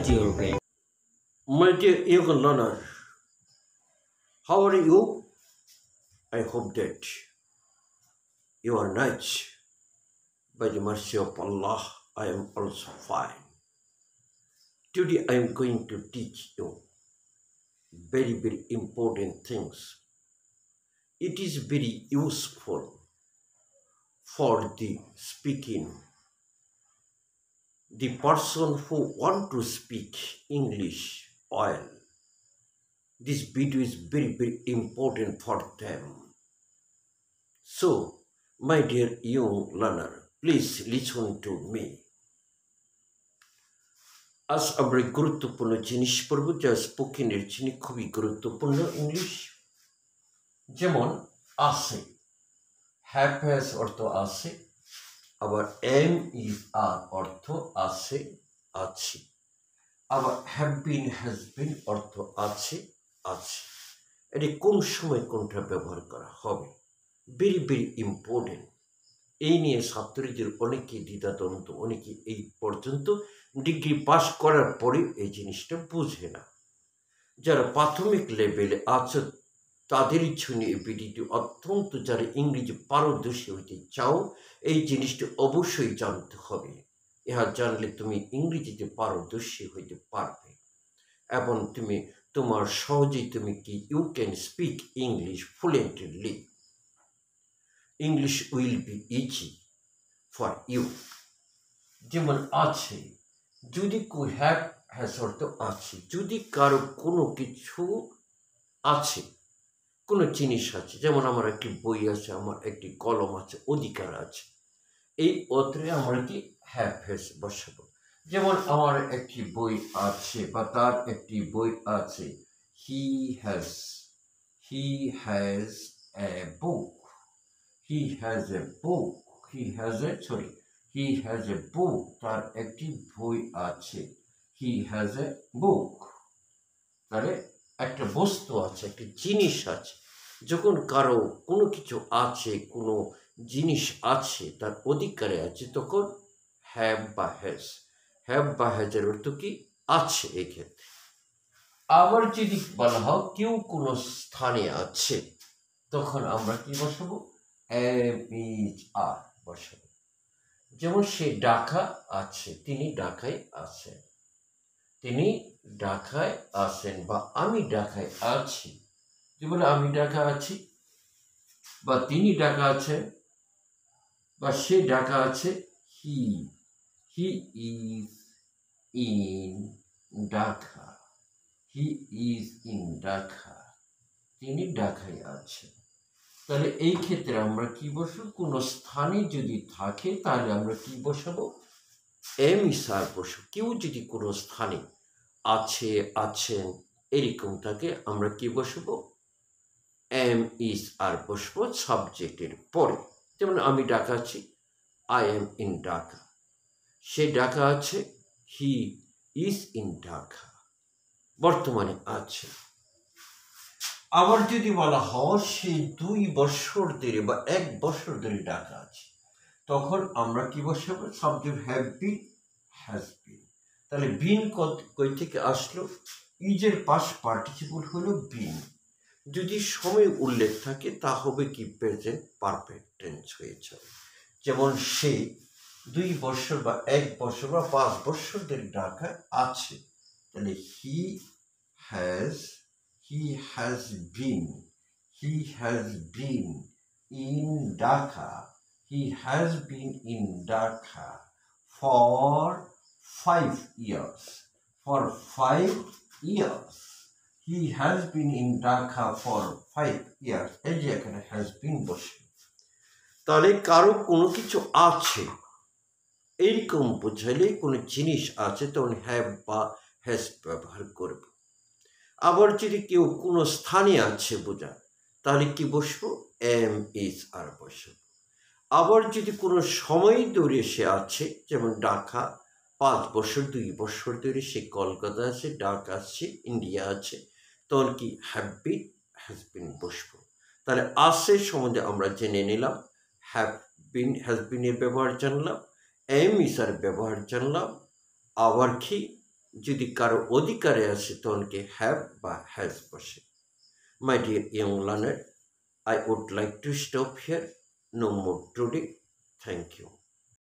your brain. My dear young learner, how are you? I hope that you are nice. By the mercy of Allah, I am also fine. Today I am going to teach you very important things. It is very useful for the speaking. The person who want to speak English well. This video is very important for them. So, my dear young learner, please listen to me. আজ আমরা গুরুত্বপূর্ণ জিনিস পড়ব যা স্পোকেনের জন্য খুবই গুরুত্বপূর্ণ English. যেমন আছে, হ্যাভ হ্যাজ অর্থ আছে, আবার এম ইজ আর অর্থ আছে আছে, আবার হ্যাভ বিন হ্যাজ বিন অর্থ আছে আছে। এটি কোন সময় কোনটা ব্যবহার করা হবে, very ইম্পর্টেন্ট। এই নিয়ে ছাত্রীদের অনেকে দ্বিধাদ্বন্দ্ব, অনেকে এই পর্যন্ত ডিগ্রি পাস করার পরে এই জিনিসটা বুঝে না। যারা প্রাথমিক লেভেলে আছে তাদের জন্য এই ভিডিওটি অত্যন্ত, যারা ইংরেজি পারদর্শী হইতে চাও এই জিনিসটি অবশ্যই জানতে হবে। ইহা জানলে তুমি ইংরেজিতে পারদর্শী হইতে পারবে এবং তুমি তোমার সহজেই তুমি কি you can speak English fluently. English will be easy for you. যেমন আছে, যদি হ্যাভ হ্যাজ অর্থ আছে, যদি কারো কোনো কিছু আছে, কোনো জিনিস আছে, যেমন আমার একটি বই আছে, আমার একটি কলম আছে, অধিকার আছে, এই অর্থে আমরা কি হ্যাভ হ্যাজ বসাবো। যেমন আমার একটি বই আছে বা তার একটি বই আছে, he has a book. He has a book. He has a book. তার একটি বই আছে। He has a book. তাহলে একটা বস্তু আছে, একটা জিনিস আছে। যখন কারো কোনো কিছু আছে, কোনো জিনিস আছে, তার অধিকারে আছে, তখন হ্যাভ বা হ্যাজ। হ্যাভ বা হ্যাজের অর্থ কি? আছে এক্ষেত্রে। আবার যদি বলা হয় কেউ কোনো স্থানে আছে, তখন আমরা কি বসাবো? এম ইজ আর বসাবো। যেমন সে ঢাকা আছে, তিনি ঢাকায় আছেন, তিনি ঢাকায় আছেন, বা আমি ঢাকায় আছি। যেমন আমি ঢাকা আছি, বা তিনি ঢাকা আছেন, বা সে ঢাকা আছে। He is in Dhaka. He is in Dhaka. তিনি ঢাকায় আছেন। তাহলে এই ক্ষেত্রে আমরা কি বসবো? কোনো স্থানে যদি থাকে তাহলে আমরা কি বসাবো? এম ইজ আর বসবো। কেউ যদি কোনো স্থানে আছে, আছেন এরকম থাকে, আমরা কি বসবো? এম ইজ আর বসবো সাবজেক্টের পরে। যেমন আমি ঢাকা আছি, আই এম ইন ঢাকা। সে ঢাকা আছে, হি ইজ ইন ঢাকা, বর্তমানে আছে। আবার যদি বলা হয় সে 2 বছর ধরে বা 1 বছর ধরে ঢাকা আছে, তখন আমরা কি বসাবো? Subject have been, has been. তাহলে বিন কই থেকে আসলো? ইজের পাস্ট পার্টিসিপল হলো বিন। যদি সময় উল্লেখ থাকে তা হবে কি? প্রেজেন্ট পারফেক্ট টেন্স হয়ে যাবে। যেমন সে 2 বছর বা 1 বছর বা 5 বছর ধরে ঢাকায় আছে, তাহলে হি has been in Dhaka. He has been in Dhaka for 5 years. For 5 years. He has been in Dhaka for 5 years. এই যে এখানে has been বসে। তাহলে কারো কোনো কিছু আছে এইরকম বোঝাইলে, কোনো জিনিস আছে, তখন হ্যাভ বা হ্যাজ ব্যবহার করবে। আবার যদি কেউ কোনো স্থানে আছে বোঝা, তাহলে কি বসবো? এম ইজ আর বসবো। আবার যদি কোনো সময় ধরে সে আছে, যেমন ঢাকা 5 বছর 2 বছর ধরে সে কলকাতা আছে, ঢাকা আছে, ইন্ডিয়া আছে, তখন কি হ্যাভ বিন, হ্যাজ বিন বসবো। তাহলে আছে সম্বন্ধে আমরা জেনে নিলাম, হ্যাভ বিন, হ্যাজ বিনের ব্যবহার জানলাম, এম ইজ আর ব্যবহার জানলাম, আবার কি যদি কারো অধিকারে আসে তখন কি হ্যাভ বা হ্যাজ বসে। My dear young learner, I would like to stop here. No more today. Thank you.